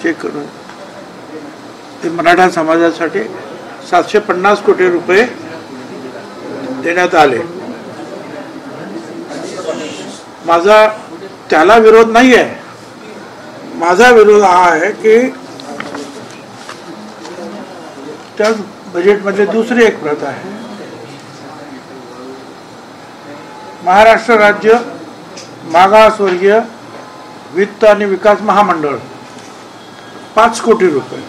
Check करून ते मराठा समाजासाठी 750 कोटी रुपये देण्यात आले. माझा त्याला विरोध नाही आहे. माझा विरोध हा आहे की त्या बजेटमध्ये दुसरी एक प्रत आहे. महाराष्ट्र राज्य मागासवर्गीय वित्त आणि विकास महामंडळ 5 कोटी रुपये,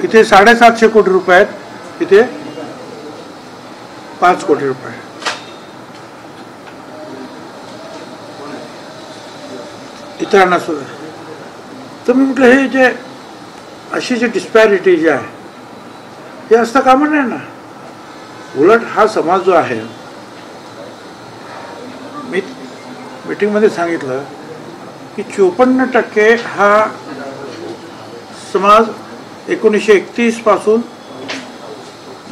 इथे 750 कोटी रुपये आहेत, इथे 5 कोटी रुपये. इतरांना सुद्धा. तर मी म्हटलं हे जे अशी जी डिस्पॅरिटी जी आहे हे असता कामा नये ना. उलट हा समाज जो आहे, मी मीटिंगमध्ये सांगितलं की 54% हा समाज 1931 पासून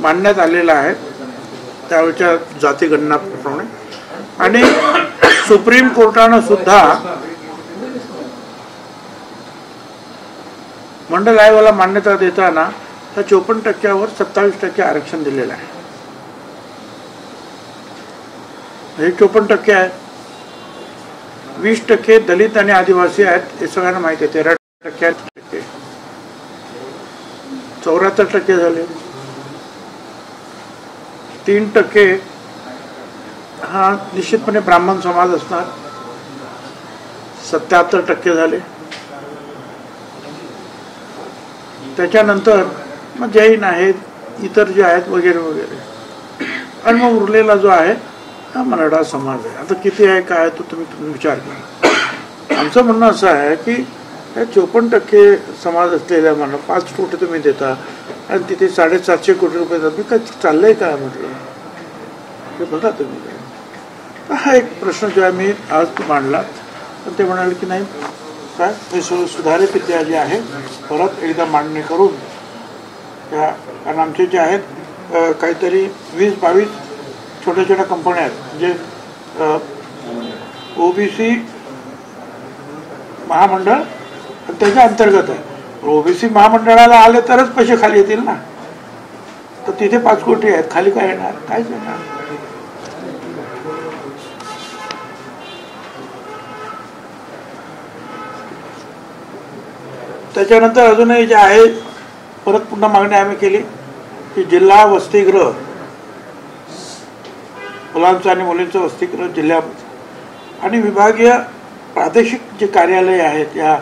मांडण्यात आलेला आहे त्यावेळच्या जातीगणनाप्रमाणे, आणि सुप्रीम कोर्टानं सुद्धा मंडल आयोगाला मान्यता देताना त्या 54%वर 27% आरक्षण दिलेलं आहे. हे 54% आहे. 20% दलित आणि आदिवासी आहेत, हे सगळ्यांना माहिती आहे. 13% 74% झाले. 3% हा निश्चितपणे ब्राह्मण समाज असणार, 77% झाले. त्याच्यानंतर मग जैन आहेत, इतर जे आहेत वगैरे वगैरे, आणि मग उरलेला जो आहे हा मराठा समाज आहे. आता किती आहे काय तो तुम्ही विचार करा. आमचं म्हणणं असं आहे की या 54% समाज असलेल्या मला 5 कोटी तुम्ही देता आणि तिथे 750 कोटी रुपये जातात, काय चाललंय काय म्हटलं हे बघा तुम्ही. हा एक प्रश्न जो आहे मी आज मांडला, पण ते म्हणाले की नाही काय हे सुधारित इतिहास जे आहे परत एकदा मांडणी करून त्या, कारण आमचे जे आहेत काहीतरी 20-22 छोट्या छोट्या कंपन्या आहेत जे ओबीसी महामंडळ आणि त्याच्या अंतर्गत आहे. ओबीसी महामंडळाला आले तरच पैसे खाली येतील ना. तर तिथे 5 कोटी आहेत, खाली काय येणार, काहीच येणार. त्याच्यानंतर अजूनही जे आहे परत पुन्हा मागणी आम्ही केली की जिल्हा वसतिगृह, मुलांचं आणि मुलींचं वसतिगृह जिल्ह्यामध्ये, आणि विभागीय प्रादेशिक जे कार्यालय आहेत या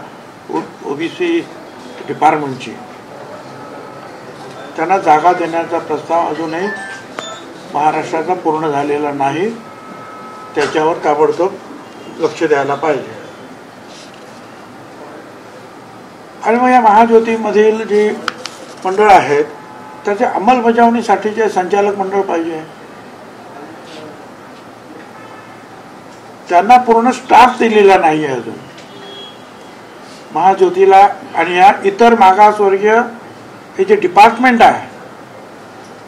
ओबीसी डिपार्टमेंटची, त्यांना जागा देण्याचा प्रस्ताव अजूनही महाराष्ट्राचा पूर्ण झालेला नाही. त्याच्यावर ताबडतोब लक्ष द्यायला पाहिजे. आणि मग या महाज्योतीमधील जी मंडळ आहेत त्याच्या अंमलबजावणीसाठीचे संचालक मंडळ पाहिजे. त्यांना पूर्ण स्टाफ दिलेला नाही आहे अजून महाज्योतीला. आणि या इतर मागासवर्गीय हे जे डिपार्टमेंट आहे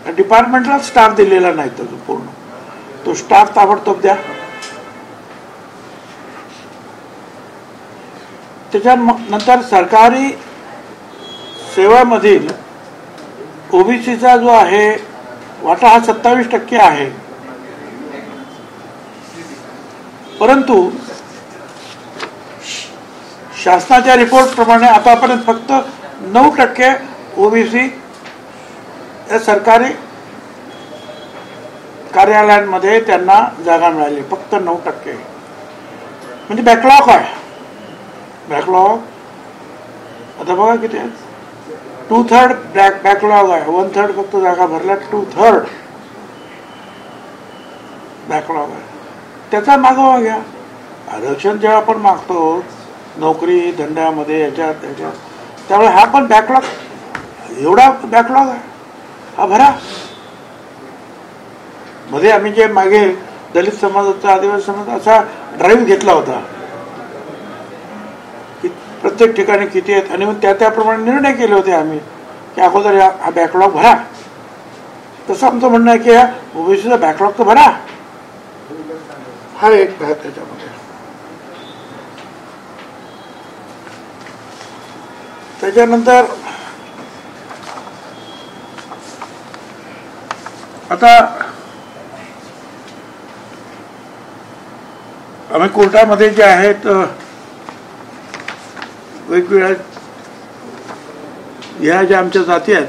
त्या डिपार्टमेंटला स्टाफ दिलेला नाही अजून पूर्ण. तो स्टाफ ताबडतोब द्या. त्याच्यानंतर सरकारी सेवामधील ओबीसीचा जो आहे वाटा हा 27% आहे, परंतु शासनाच्या रिपोर्ट प्रमाणे आतापर्यंत फक्त 9% ओबीसी या सरकारी कार्यालयांमध्ये त्यांना जागा मिळाली. फक्त 9%, म्हणजे बॅकलॉग आहे. बॅकलॉग आता बघा किती आहे, 2/3 बॅकलॉग आहे. 1/3 फक्त जागा भरल्या, 2/3 बॅकलॉग आहे. त्याचा मागोवा घ्या. आरक्षण जेव्हा आपण मागतो नोकरी धंद्यामध्ये याच्यात त्याच्यात, त्यामुळे हा पण बॅकलॉग, एवढा बॅकलॉग आहे हा भरा. मध्ये आम्ही जे मागे दलित समाजाचा आदिवासी समाज असा ड्राईव्ह घेतला होता की प्रत्येक ठिकाणी किती आहेत, आणि मग त्याप्रमाणे निर्णय केले होते आम्ही की अगोदर हा बॅकलॉग भरा. तसं आमचं म्हणणं आहे की या ओबीसीचा बॅकलॉग तर भरा. हा एक भाग त्याच्यामध्ये. त्याच्यानंतर आता आम्ही कोर्टामध्ये जे आहेत वेगवेगळ्या ह्या ज्या आमच्या जाती आहेत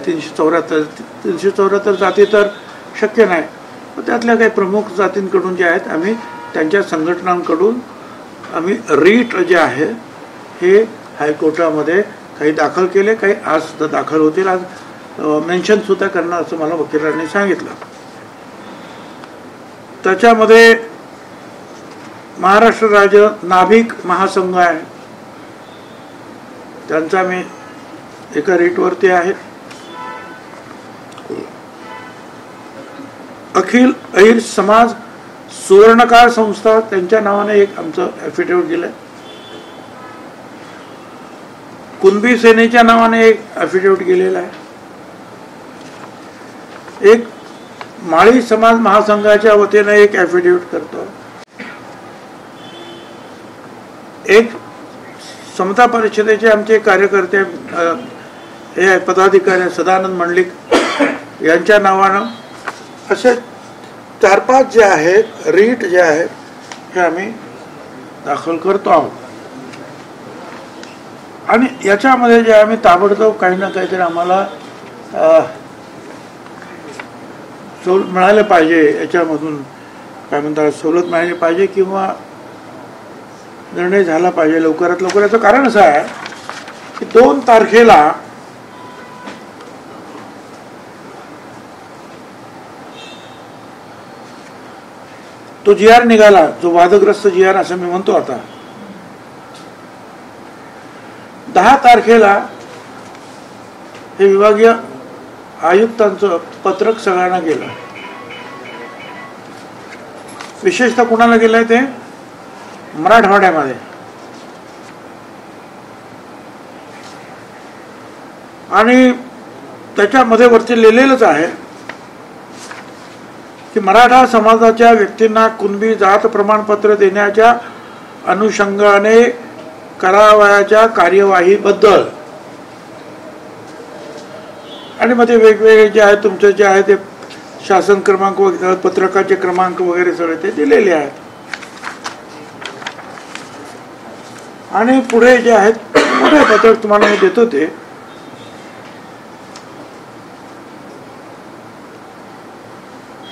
374 जाती तर शक्य नाही, पण त्यातल्या काही प्रमुख जातींकडून जे आहेत आम्ही त्यांच्या संघटनांकडून आम्ही रीट जे आहे हे हायकोर्टामध्ये काही दाखल केले, काही आज सुद्धा दाखल होतील, आज मेन्शन सुद्धा करणार असं मला वकिलांनी सांगितलं. त्याच्यामध्ये महाराष्ट्र राज्य नाभिक महासंघ आहे, त्यांचा मी एका रीटवरती आहे. अखिल अहिर समाज सुवर्णकार संस्था त्यांच्या नावाने एक आमचं ॲफिडेव्हिट दिलंय. कुणबी सेनेच्या नावाने एक ॲफिडेव्हिट गेलेला आहे. एक माळी समाज महासंघाच्या वतीने एक ॲफिडेव्हिट करतो. एक समता परिषदेचे आमचे कार्यकर्ते हे पदाधिकारी सदानंद मंडलिक यांच्या नावानं असे 4-5 जे आहेत रीट जे आहेत हे आम्ही दाखल करतो आहोत. आणि याच्यामध्ये जे आम्ही ताबडतोब काही ना काहीतरी आम्हाला सवलत मिळायला पाहिजे, याच्यामधून काय म्हणतात सवलत मिळाली पाहिजे किंवा निर्णय झाला पाहिजे लवकरात लवकर. याचं कारण असं आहे की 2 तारखेला तो GR निघाला, जो वादग्रस्त GR असं मी म्हणतो. आता 10 तारखेला हे विभागीय आयुक्तांचं पत्रक सगळ्यांना गेलं. विशेषतः कुणाला गेलंय ते मराठवाड्यामध्ये. आणि त्याच्यामध्ये वरती लिहिलेलंच आहे की मराठा समाजाच्या व्यक्तींना कुणबी जात प्रमाणपत्र देण्याच्या अनुषंगाने करावयाच्या कार्यवाहीबद्दल. आणि मध्ये वेगवेगळे जे आहे तुमचे जे आहे ते शासन क्रमांक वगैरे पत्रकाचे क्रमांक वगैरे सगळे ते दिलेले आहेत. आणि पुढे जे आहेत पुढे पत्रक तुम्हाला मी देतो ते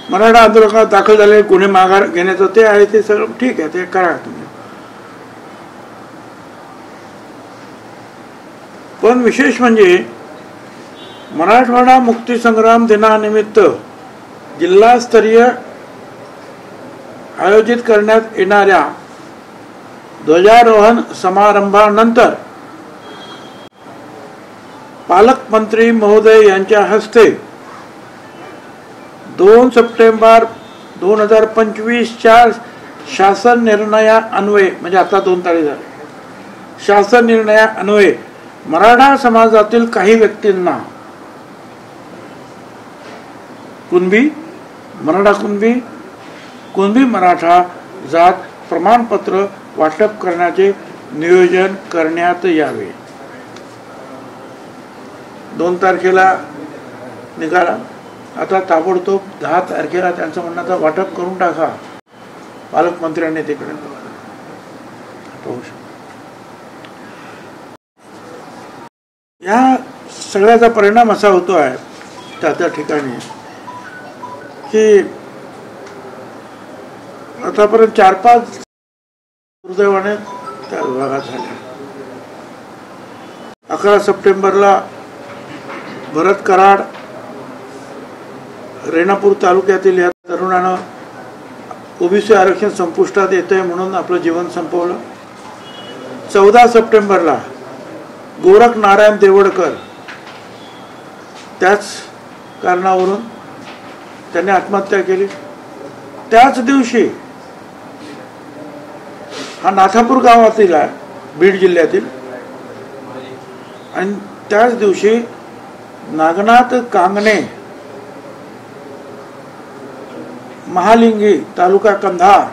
मराठा आंदोलनात दाखल झालेले गुन्हे माघार घेण्याचं ते आहे, ते सगळं ठीक आहे, ते करा तुम्ही. पण विशेष म्हणजे मराठवाडा मुक्तीसंग्राम दिनानिमित्त जिल्हास्तरीय आयोजित करण्यात येणाऱ्या ध्वजारोहण समारंभानंतर पालकमंत्री महोदय यांच्या हस्ते 2 सप्टेंबर 2025च्या शासन निर्णयान्वये, म्हणजे आता 2 तारीख झाली, शासन निर्णयान्वये मराठा समाजातील काही व्यक्तींना कुणबी मराठा कुणबी मराठा जात प्रमाणपत्र वाटप करण्याचे नियोजन करण्यात यावे. 2 तारखेला निघाला, आता ताबडतोब 10 तारखेला त्यांचं म्हणणं वाटप करून टाका. पालकमंत्र्यांनी तिकडे या सगळ्याचा परिणाम असा होतो आहे त्या ठिकाणी की आतापर्यंत 4-5 दुर्दैवाने त्या विभागात झाल्या. 11 सप्टेंबरला भरत कराड रेणापूर तालुक्यातील या तरुणानं ओबीसी आरक्षण संपुष्टात येतंय म्हणून आपलं जीवन संपवलं. 14 सप्टेंबरला गोरख नारायण देवडकर त्याच कारणावरून त्याने आत्महत्या केली. त्याच दिवशी हा नाथापूर गावातील आहे, बीड जिल्ह्यातील, आणि त्याच दिवशी नागनाथ कांगणे महालिंगी तालुका कंधार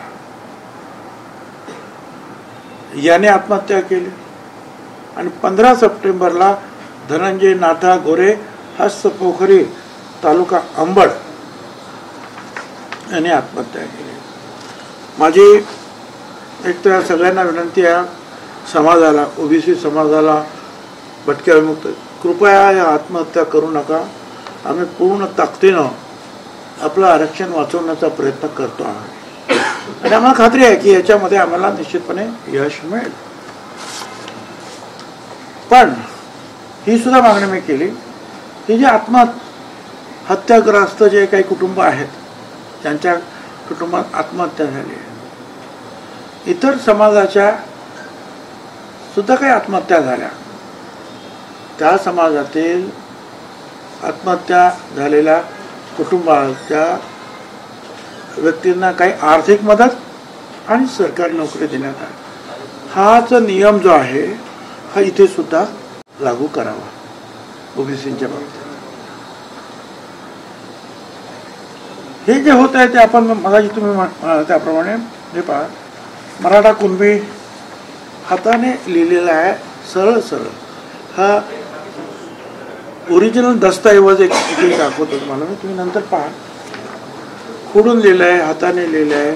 याने आत्महत्या केली. आणि 15 सप्टेंबरला धनंजय नाथा गोरे, हस्त पोखरी, तालुका अंबड यांनी आत्महत्या केली. माझी एक तर सगळ्यांना विनंती आहे, समाजाला, ओबीसी समाजाला, भटक्या विमुक्त, कृपया या आत्महत्या करू नका. आम्ही पूर्ण ताकदीनं आपलं आरक्षण वाचवण्याचा प्रयत्न करतो आहोत आणि आम्हाला खात्री आहे की याच्यामध्ये आम्हाला निश्चितपणे यश मिळेल. पण ही सुद्धा मागणी मी केली की जे आत्महत्याग्रस्त जे काही कुटुंब आहेत, त्यांच्या कुटुंबात आत्महत्या झाली आहे, इतर समाजाच्या सुद्धा काही आत्महत्या झाल्या, त्या समाजातील आत्महत्या झालेल्या कुटुंबाच्या व्यक्तींना काही आर्थिक मदत आणि सरकारी नोकरी देण्यात आली. हाच नियम जो आहे हा इथे सुद्धा लागू करावा ओबीसीच्या बाबतीत. हे जे होत आहे ते आपण मगाशी तुम्ही त्याप्रमाणे हे पहा, मराठा कुणबी हाताने लिहिलेला आहे, सरळ सरळ. हा ओरिजिनल दस्तऐवज एक दाखवतो तुम्हाला मी, तुम्ही नंतर पहा. खोडून लिहिलं आहे, हाताने लिहिलं आहे.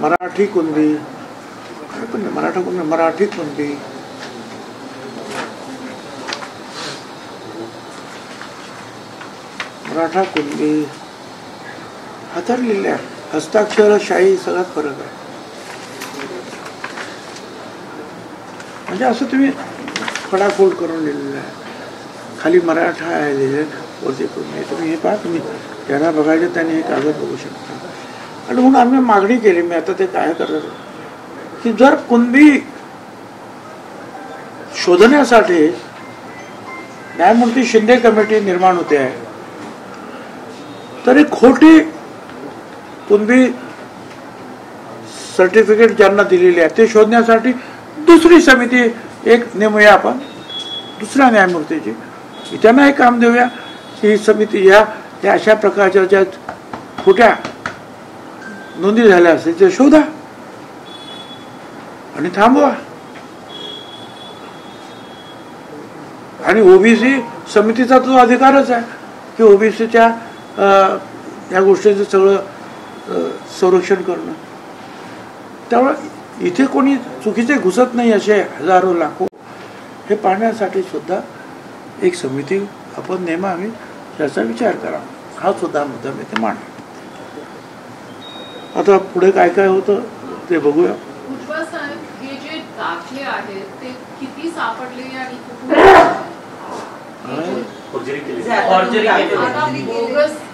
मराठी कुणबी, मराठा कुणबी, मराठी कुणबी, मराठा कुणबी हाताने लिहिल्या. हस्ताक्षर शाही सगळ्यात फरक आहे. म्हणजे असं तुम्ही खडाखोड करून लिहिलेलं आहे. खाली मराठा आहे लिहिले, वरती कुणबी. तुम्ही हे पहा, तुम्ही त्यांना बघायचं, त्यांनी हे कागद बघू शकता. आणि म्हणून आम्ही मागणी केली, मी आता ते काय करत की जर कुणबी शोधण्यासाठी न्यायमूर्ती शिंदे कमिटी निर्माण होते आहे, तरी खोटी कुणबी सर्टिफिकेट ज्यांना दिलेली आहे ते शोधण्यासाठी दुसरी समिती एक नेमूया आपण, दुसऱ्या न्यायमूर्तीची. त्यांना एक काम देऊया की ही समिती या अशा प्रकारच्या ज्या खोट्या नोंदी झाल्या असतील ते शोधा आणि थांबवा. आणि ओबीसी समितीचा तो अधिकारच आहे की ओबीसीच्या या गोष्टीचं सगळं संरक्षण करणं. त्यामुळे इथे कोणी चुकीचे घुसत नाही असे हजारो लाखो, हे पाहण्यासाठी सुद्धा एक समिती आपण नेमावी, त्याचा विचार करावा. हा सुद्धा मुद्दा मी ते मांडला. आता पुढे काय काय होतं ते बघूया. भुजबळ साहेब, हे जे दाखले आहेत ते किती सापडले आणि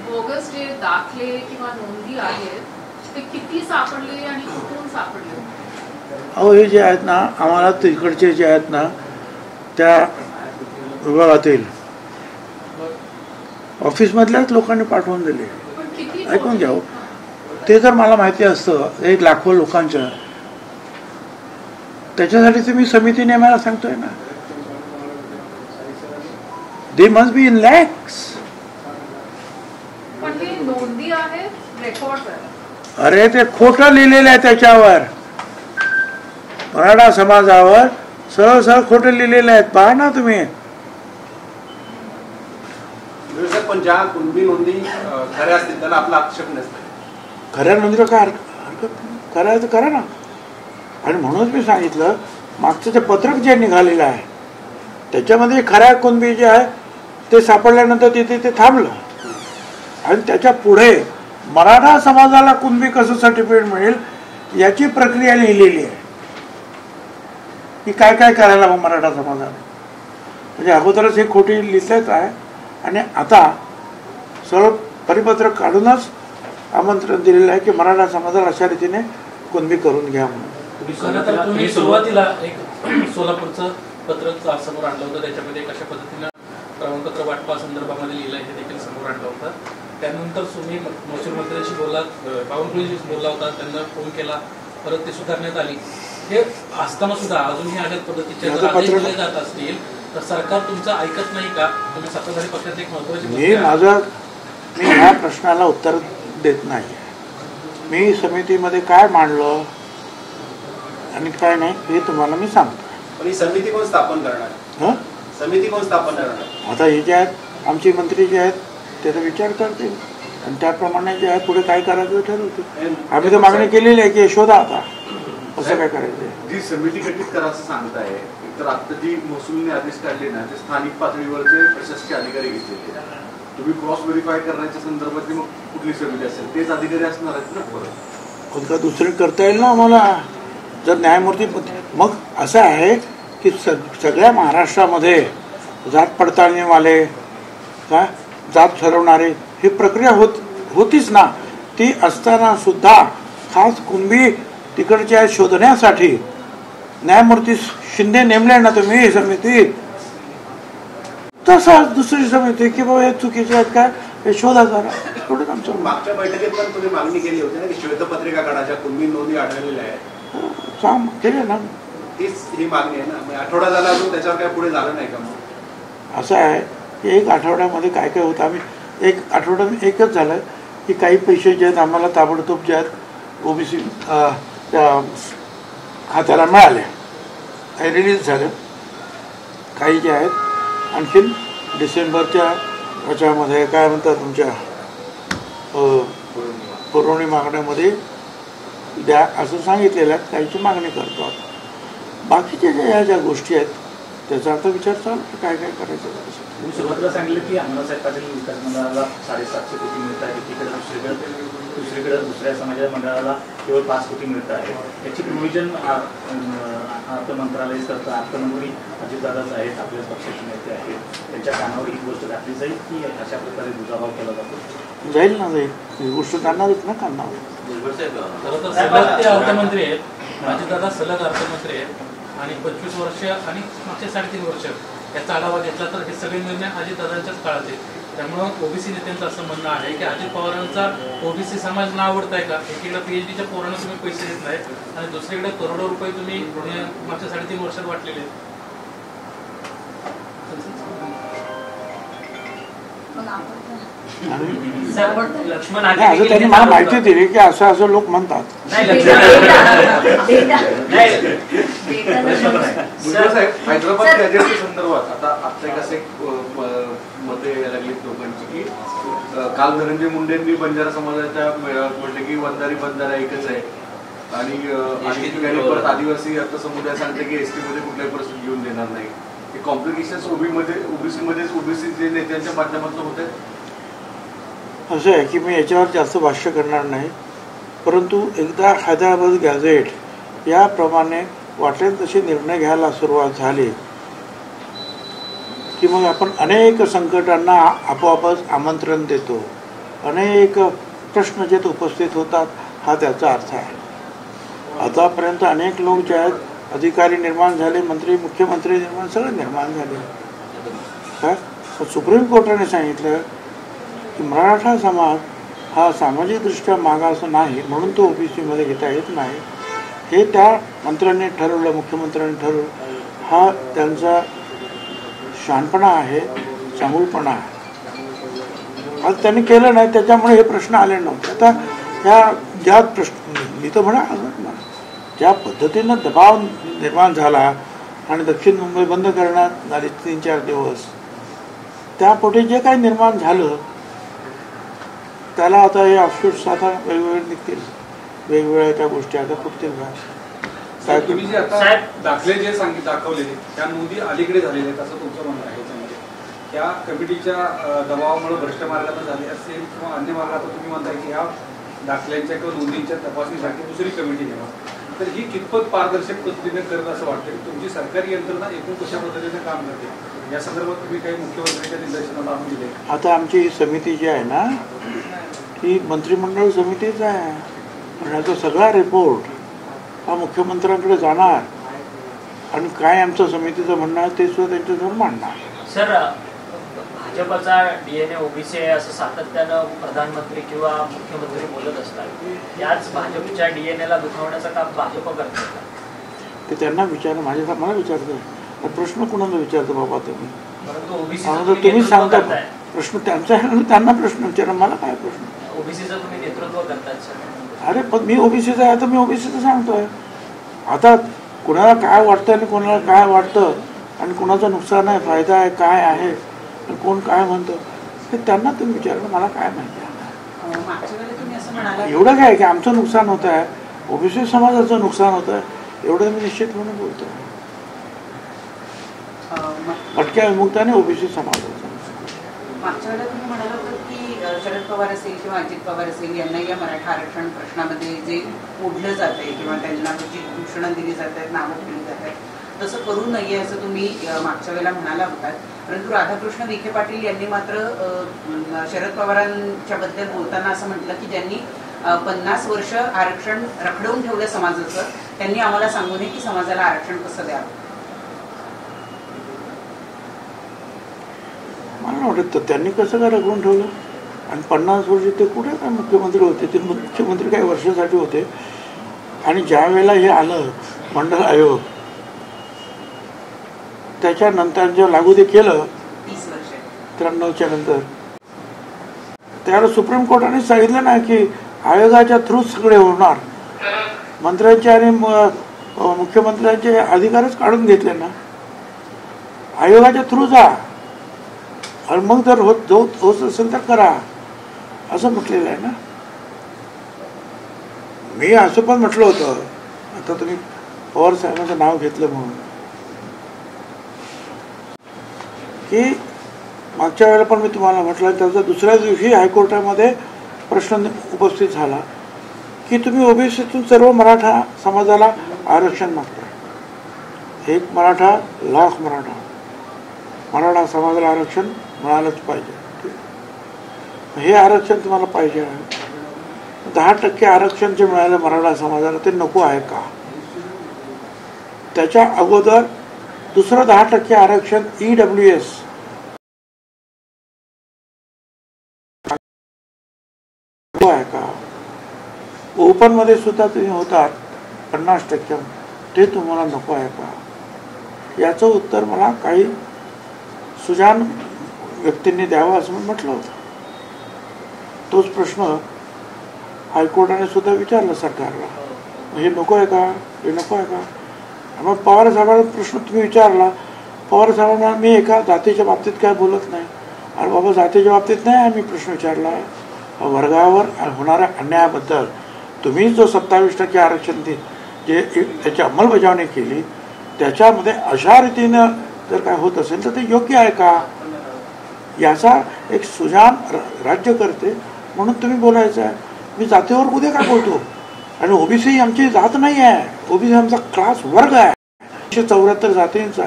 बोगस जे दाखले किंवा नोंदी आहेत ते किती सापडले आणि कुठून सापडले? अहो, हे जे आहेत ना, आम्हाला तिकडचे जे आहेत ना त्या विभागातील ऑफिसमधल्याच लोकांनी पाठवून दिले. ऐकून घ्या, ते जर मला माहिती असतं 1 लाखो लोकांच्या, त्याच्यासाठी तर मी समिती नेमायला सांगतोय ना. They must be in lakhs. पण हे नोंदी आहेत, रेकॉर्ड आहे. अरे ते खोटं लिहिलेलं आहे त्याच्यावर, मराठा समाजावर सरळ सरळ खोटं लिहिलेलं आहे. पहा ना तुम्ही. पण ज्या कुणबी नोंदी खऱ्या असतील त्याला आपला आक्षेप नसतो. खऱ्या नोंदीला काय हरकत करायचं करा ना. आणि म्हणूनच मी सांगितलं, मागचं ते पत्रक जे निघालेलं आहे त्याच्यामध्ये खऱ्या कुणबी जे आहे ते सापडल्यानंतर तिथे ते थांबलं. आणि त्याच्या पुढे मराठा समाजाला कुणबी कसं सर्टिफिकेट मिळेल याची प्रक्रिया लिहिलेली आहे की काय काय करायला मग मराठा समाजाला. म्हणजे अगोदरच हे खोटी लिहिलेच आहे आणि आता सरळ परिपत्रक काढूनच आमंत्रण दिलेलं आहे की मराठा समाजाला अशा रीतीने कुणबी करून घ्या म्हणून. तुम्ही सुरुवातीला एक सोलापूरचं पत्रक समोर आणलं होतं, त्याच्यामध्ये कशा पद्धतीनं प्रमाणपत्र वाटपा संदर्भामध्ये लिहिलं हे देखील समोर आणलं होतं. त्यानंतर तुम्ही महसूल मंत्र्यांशी बोललात, बावनकुळेशी बोलला होता, त्यांना फोन केला, परत ते सुधारण्यात आली. हे असताना सुद्धा अजूनही अशाच पद्धतीचे जर आदेश दिले जात असतील तर सरकार तुमचं ऐकत नाही का? तुम्ही सत्ताधारी पक्षात एक महत्वाची मी ह्या प्रश्नाला उत्तर देत नाही. मी समितीमध्ये काय मांडलं आणि काय नाही हे तुम्हाला मी सांगतो. पण ही समिती कोण स्थापन करणार? हां, समिती कोण स्थापन करणार? आता हे जे आहेत आमचे मंत्री जे आहेत त्याचा विचार करतील आणि त्याप्रमाणे जे आहे पुढे काय करायचं ठरवतील. आम्ही तर मागणी केलेली आहे की शोधा आता असं काय करायचं. जी समिती गठीत करा असं सांगताय, तर आता जी महसूलने आदेश काढले ना ते स्थानिक पातळीवरचे प्रशासकीय अधिकारी घेतलेले, तुम्ही क्रॉस व्हेरीफाय करण्याच्या संदर्भातली मग कुठली समिती असेल तेच अधिकारी असणार आहेत ना परत? कोणता दुसरे करता येईल ना आम्हाला जर न्यायमूर्ती. मग असं आहे की सगळ्या महाराष्ट्रामध्ये जात पडताळणीवाले काय जात ठरवणारे ही प्रक्रिया होतीच ना. ती असताना सुद्धा खास कुणबी तिकडच्या शोधण्यासाठी न्यायमूर्ती शिंदे नेमले ना तुम्ही समितीत, तसाच दुसरी समिती की बाबा हे चुकीचे आहेत काय हे शोधा करा. एवढंच आमचं. मागच्या बैठकीत पण तुम्ही मागणी केली होती ना की श्वेतपत्रिका काढायच्या कुणबी नोंदी आढळलेल्या आहेत, काम केले ना. तीच ही मागणी आहे ना. म्हणजे आठवडा झाला अजून त्याच्यावर काय पुढे झालं नाही का? मग असं आहे की एक आठवड्यामध्ये काय काय होतं. आम्ही एक आठवड्यात एकच झालं की काही पैसे जे आहेत आम्हाला ताबडतोब जे आहेत ओबीसी त्या खात्याला मिळाले, काही रिलीज झालं. काही जे आहेत आणखीन डिसेंबरच्या ह्याच्यामध्ये काय म्हणतात तुमच्या पुरवणी मागण्यामध्ये द्या असं सांगितलेलं आहे. काहीची मागणी करतो. बाकीच्या ज्या ज्या गोष्टी आहेत त्याचा आता विचार चालू काय काय करायचं. मी सुरुवातीला सांगितलं की अण्णासाहेब पाटील विकास मंडळाला 750 कोटी मिळत आहे, एकीकडे दुसरीकडे दुसऱ्या समाज मंडळाला केवळ 5 कोटी मिळत आहे. याची प्रोव्हिजन अर्थ मंत्रालय करतं. अर्थमंत्री अजितदादाच आहेत, आपल्याच पक्षाचे नेते आहेत. त्यांच्या कानावर ही गोष्ट घातली जाईल की अशा प्रकारे दुजाभाव केला जातो? जाईल ना, जाईल. ही गोष्ट काढणारच ना काढणार. खरं तर सलग ते अर्थमंत्री आहेत, अजितदादा सलग अर्थमंत्री आहेत आणि 25 वर्ष आणि मागचे 3.5 वर्ष याचा आढावा घेतला तर हे सगळे निर्णय अजितदादांच्याच काळात आहेत. त्यामुळं ओबीसी नेत्यांचं असं म्हणणं आहे की अजित पवारांचा ओबीसी समाज ना आवडताय का? एकीकडे पीएचडीच्या पोरांना तुम्ही पैसे देत नाहीत आणि दुसरीकडे करोडो रुपये तुम्ही मागच्या 3.5 वर्षात वाटलेले आहेत. लक्ष्मण असं त्यांनी मला माहिती दिली की असं असं लोक म्हणतात. हैदराबाद गॅजेटच्या संदर्भात आता कसे मते लागली लोकांची की काल धनंजय मुंडेंनी बंजारा समाजाच्या मेळाव्यात म्हटलं की वंजारी बंजारा एकच आहे आणि ठिकाणी परत आदिवासी आता समुदाय सांगते की एसटी मध्ये कुठल्याही परिस्थिती घेऊन देणार नाही. हे कॉम्प्लिकेशन्स ओबीसी जे नेत्यांच्या माध्यमातून होत आहेत. असं आहे की मी याच्यावर जास्त भाष्य करणार नाही, परंतु एकदा हैदराबाद गॅझेट याप्रमाणे वाटेल तसे निर्णय घ्यायला सुरुवात झाली की मग आपण अनेक संकटांना आपोआपच आमंत्रण देतो. अनेक प्रश्न जे उपस्थित होतात हा त्याचा अर्थ आहे. आतापर्यंत अनेक लोक जे आहेत अधिकारी निर्माण झाले, मंत्री मुख्यमंत्री निर्माण सगळे निर्माण झाले. काय सुप्रीम कोर्टाने सांगितलं की मराठा समाज हा सामाजिकदृष्ट्या मागास नाही म्हणून तो ओबीसीमध्ये घेता येत नाही. हे त्या मंत्र्यांनी ठरवलं, मुख्यमंत्र्यांनी ठरवलं. हा त्यांचा शहाणपणा आहे, चांगुलपणा आहे. आज त्यांनी केलं नाही त्याच्यामुळे हे प्रश्न आले नव्हते. आता ह्या ज्या प्रश्न मी तर म्हणा ज्या पद्धतीनं दबाव निर्माण झाला आणि दक्षिण मुंबई बंद करण्यात आली 3-4 दिवस, त्यापोटी जे काही निर्माण झालं त्याला आता हे अफशूट्स आता वेगवेगळे निघतील. वेगवेगळ्या त्या गोष्टी आता फुटतील का? तुम्ही जे आता दाखले जे दाखवले त्या नोंदी अलीकडे झालेल्या आहेत असं तुमचं म्हणणं आहे. त्या कमिटीच्या दबावामुळे भ्रष्ट मार्गात झाले असेल किंवा अन्य मार्गात तुम्ही म्हणताय की ह्या दाखल्यांच्या किंवा नोंदींच्या तपासणीसाठी दुसरी कमिटी घ्यावा, तर ही कितपत पारदर्शक पद्धतीने करत असं वाटतं की तुमची सरकारी यंत्रणा एकूण कशा पद्धतीने काम करते? या संदर्भात तुम्ही काही मुख्यमंत्र्यांच्या निदर्शनाला आणून दिले? आता आमची ही समिती जी आहे ना ती मंत्रिमंडळ समितीच आहे. पण याचा सगळा रिपोर्ट हा मुख्यमंत्र्यांकडे जाणार आणि काय आमचं समितीचं म्हणणं आहे ते सुद्धा त्यांच्याजवळ मांडणार. सर, भाजपचा डीएनए ओबीसी आहे असं सातत्यानं प्रधानमंत्री किंवा मुख्यमंत्री बोलत असतात. याच भाजपच्या डीएनएला दुखावण्याचं काम भाजप करतात. ते त्यांना विचार मला विचारतो प्रश्न कुणाला विचारतो बाबा तुम्ही? परंतु ओबीसी तुम्ही सांगता प्रश्न त्यांचा आहे, त्यांना प्रश्न विचारा, मला काय प्रश्न? ओबीसीचं तुम्ही नेतृत्व करताय सर. अरे पण मी ओबीसीचा आहे तर मी ओबीसीचं सांगतोय. आता कुणाला काय वाटतं आणि कोणाला काय वाटतं आणि कुणाचं नुकसान आहे, फायदा आहे, काय आहे, आणि कोण काय म्हणतं हे त्यांना तुम्ही विचारलं, मला काय माहिती आहे. मागच्या वेळेला तुम्ही असं म्हणाला एवढं काय की आमचं नुकसान होत आहे, ओबीसी समाजाचं नुकसान होत आहे, एवढं मी निश्चित म्हणून बोलतो. भटक्या विमुक्ताने ओबीसी समाजाचं मागच्या वेळेला तुम्ही म्हणाला होतं की शरद पवार असेल किंवा अजित पवार असेल यांना या मराठा आरक्षण प्रश्नामध्ये जे ओढलं जात आहे किंवा त्यांना जी घोषणा दिली जात आहेत, नावं ठेवली जात आहेत, तसं करू नये असं तुम्ही मागच्या वेळेला म्हणाला होतात. परंतु राधाकृष्ण विखे पाटील यांनी मात्र शरद पवारांच्या बद्दल बोलताना असं म्हटलं की ज्यांनी 50 वर्ष आरक्षण रखडवून ठेवलं समाजाचं, त्यांनी आम्हाला सांगू नये की समाजाला आरक्षण कसं द्यावं. मला नाही वाटत त्यांनी कसं काय रखडून ठेवलं. आणि 50 वर्ष ते कुठे काय मुख्यमंत्री होते, ते मुख्यमंत्री काही वर्षासाठी होते. आणि ज्या वेळेला हे आलं मंडल आयोग, त्याच्यानंतर जे लागू ते केलं 30 वर्ष 93च्या नंतर, त्यावेळेला सुप्रीम कोर्टाने सांगितलं ना की आयोगाच्या थ्रू सगळे होणार. मंत्र्यांचे आणि मुख्यमंत्र्यांचे अधिकारच काढून घेतले ना, आयोगाच्या थ्रू जा आणि मग जर होत असेल तर करा असं म्हटलेलं आहे ना. मी असं पण म्हटलं होतं, आता तुम्ही पवार साहेबांचं नाव घेतलं म्हणून, की मागच्या वेळेला पण मी तुम्हाला म्हटलं, त्याचा दुसऱ्या दिवशी हायकोर्टामध्ये प्रश्न उपस्थित झाला की तुम्ही ओबीसीतून सर्व मराठा समाजाला आरक्षण मागता, एक मराठा लाख मराठा समाजाला आरक्षण मिळालंच पाहिजे. हे आरक्षण तुम्हाला पाहिजे आहे, 10% आरक्षण जे मिळालं मराठा समाजाला ते नको आहे का? त्याच्या अगोदर दुसरं 10% आरक्षण EWS नको आहे का? ओपन मध्ये सुद्धा तुम्ही होतात 50%, ते तुम्हाला नको आहे का? याचं उत्तर मला काही सुजान व्यक्तींनी द्यावं असं म्हटलं होतं. तोच प्रश्न हायकोर्टाने सुद्धा विचारलं सरकारला, हे नको आहे का, हे नको आहे का? मग पवार साहेबांना प्रश्न तुम्ही विचारला, पवार साहेबांना मी एका जातीच्या बाबतीत काय बोलत नाही. अरे बाबा, जातीच्या बाबतीत नाही आम्ही प्रश्न विचारला, वर्गावर होणाऱ्या अन्यायाबद्दल तुम्ही जो 27% आरक्षण जे त्याची अंमलबजावणी केली त्याच्यामध्ये अशा रीतीनं जर काय होत असेल तर ते योग्य आहे का, याचा एक सुजान राज्यकर्ते म्हणून तुम्ही बोलायचं आहे. मी जातीवर उद्या काय बोलतो, आणि ओबीसी आमची जात नाही आहे, ओबीसी आमचा क्लास वर्ग आहे 174 जातींचा.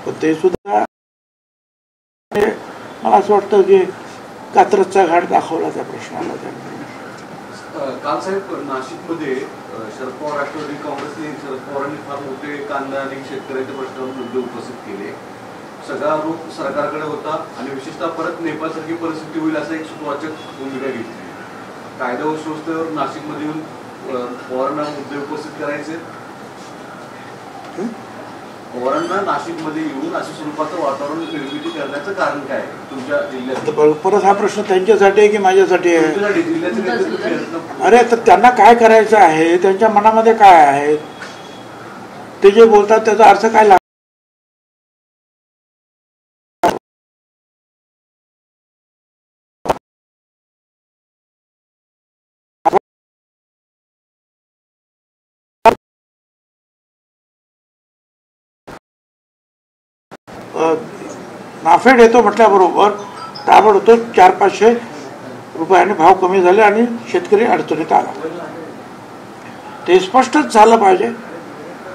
पण ते सुद्धा मला असं वाटतं की कात्रजचा घाट दाखवला त्या प्रश्नाला त्यांनी. काल साहेब नाशिकमध्ये शरद पवार राष्ट्रवादी काँग्रेसने शरद पवारांनी फार मोठे कांदा आणि शेतकऱ्यांच्या प्रश्नावर मुद्दे उपस्थित केले. सगळा आरोप सरकारकडे होता आणि विशेषतः परत नेपाळसारखी परिस्थिती होईल असं एक सुवाचक भूमिका घेतली. कायदा व सुव्यवस्थेवर नाशिकमध्ये येऊन पवारांना मुद्दे उपस्थित करायचे, पवारांना नाशिकमध्ये येऊन अशा स्वरूपाचं वातावरण निर्मिती करण्याचं कारण काय तुमच्या जिल्ह्यात? परत हा प्रश्न त्यांच्यासाठी आहे की माझ्यासाठी आहे? जिल्ह्याचे अरे, तर त्यांना काय करायचं आहे, त्यांच्या मनामध्ये काय आहे, ते जे बोलतात त्याचा अर्थ काय लागतो? नाफेड येतो म्हटल्याबरोबर ताबडतोब 400-500 रुपयाने भाव कमी झाले आणि शेतकरी अडचणीत आला. ते स्पष्टच झालं पाहिजे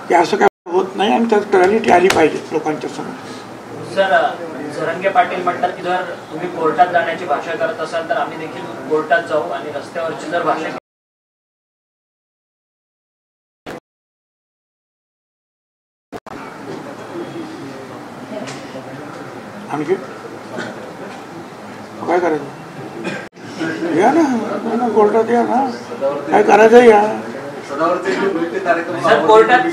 की असं काय होत नाही आणि त्यात क्लॅरिटी आली पाहिजे लोकांच्या समोर. सर, झरंगे पाटील म्हणतात की जर तुम्ही कोर्टात जाण्याची भाषा करत असाल तर आम्ही देखील कोर्टात जाऊ आणि रस्त्यावरची जर भाषा आणखी काय करायचं? या ना कोर्टात, या ना, काय करायचं या. कोर्टात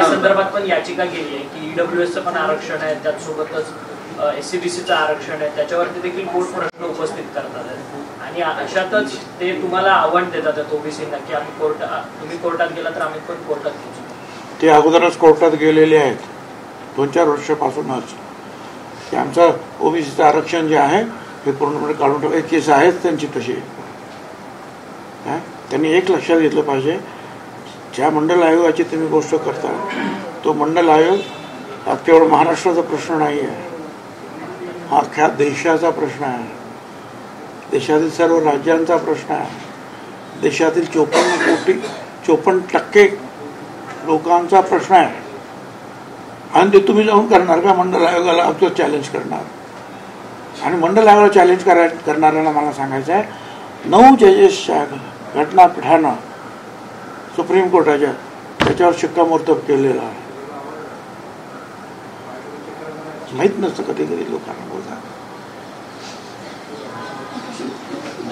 संदर्भात पण याचिका केली आहे की EWSचं पण आरक्षण आहे, त्याचसोबतच SCBCचं आरक्षण आहे, त्याच्यावरती देखील कोर्ट प्रश्न उपस्थित करतात. आणि अशातच ते तुम्हाला आव्हान देतात ओबीसींना की आम्ही तुम्ही कोर्टात गेला तर आम्ही पण कोर्टात घेऊ. ते अगोदरच कोर्टात गेलेले आहेत 2-4 वर्षापासूनच की आमचं ओबीसीचं आरक्षण जे आहे हे पूर्णपणे काढून टाकलं. एक केस आहेच त्यांची तशी. त्यांनी एक लक्षात घेतलं पाहिजे, ज्या मंडल आयोगाची तुम्ही गोष्ट करता तो मंडल आयोग हा केवळ महाराष्ट्राचा प्रश्न नाही आहे, हा अख्ख्या देशाचा प्रश्न आहे, देशातील सर्व राज्यांचा प्रश्न आहे, देशातील 54% लोकांचा प्रश्न आहे. आणि ते तुम्ही जाऊन करणार का मंडल आयोगाला चॅलेंज करणार? आणि मंडल आयोगाला चॅलेंज करणाऱ्यांना मला सांगायचं आहे 9 जजेसच्या घटनापीठानं सुप्रीम कोर्टाच्या त्याच्यावर शिक्कामोर्तब केलेला आहे. माहीत नसतं कधी कधी लोकांना बोलतात.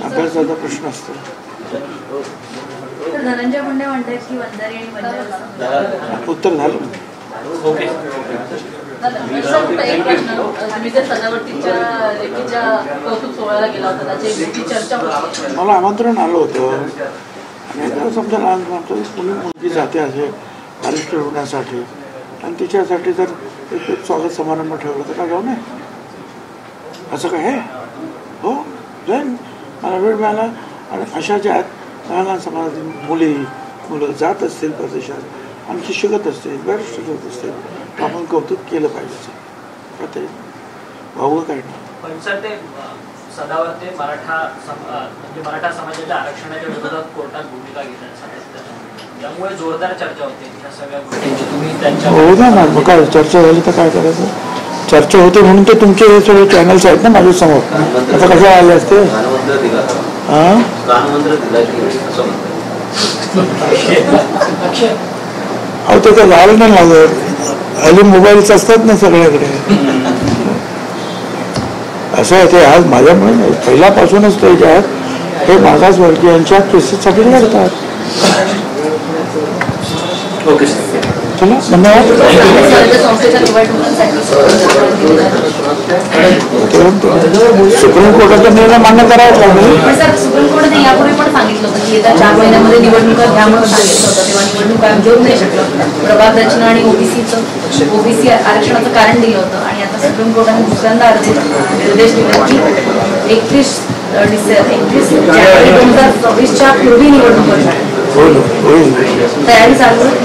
अभ्यासाचा प्रश्न असतो. धनंजय मुंडे म्हणतात की वंजारी आणि बंजारा उत्तर झालं. ओके. एक प्रश्न, तुम्ही जर सदावर्तीच्या लेखीच्या कौतुक सोहळ्याला गेला होता त्याची चर्चा होती. मला आमंत्रण आलं होतं आणि समजा लहानपणाचं कुणी मुलगी जाते असे बॅरिस्टर होण्यासाठी आणि तिच्यासाठी जर एक स्वागत समारंभ ठेवला तर काय जाऊ नये असं काय आहे? हो जाईन, मला वेळ मिळाला. आणि अशा ज्या आहेत लहान समाजातील मुलं जात असतील परदेशात आणखी शिकत असतील बॅरिस्टर होत असतील तर आपण कौतुक केलं पाहिजे. ते भाऊ काय नाही. पण सर ते सदावर्ते मराठा समाजाच्या आरक्षणाच्या विरोधात कोर्टात भूमिका घेतात, त्यामुळे जोरदार चर्चा होते या सगळ्या गोष्टींची. तुम्ही त्यांच्या हो ना, मग काय चर्चा झाली तर काय करायचं? चर्चा होते म्हणून तर तुमचे हे सगळे चॅनल्स आहेत ना माझ्या समोर. आता कशा आले असते? अहो ते काय झालं नाही लागत. हल्ली मोबाईल्स असतात ना सगळ्याकडे. असं आहे ते आज माझ्यामुळे पहिल्यापासूनच ते जे आहेत हे मागासवर्गीयांच्या केसेससाठी लढतात. ओके चला धन्यवाद. सुप्रीम कोर्टाचा निर्णय मान्य करावा लागेल. सुप्रीम कोर्टाने यापूर्वी पण सांगितलं होतं की येत्या 4 महिन्यामध्ये निवडणुका घ्या म्हणून सांगितलं होतं, तेव्हा निवडणूक आयोग घेऊन नाही शकलं. प्रभाग रचना आणि ओबीसी आरक्षणाचं कारण दिलं होतं आणि आता सुप्रीम कोर्टाने दुसऱ्यांदा निर्देश दिले की 31 जानेवारी 2024च्या पूर्वी निवडणूक होईल. तयारी चालू आहे.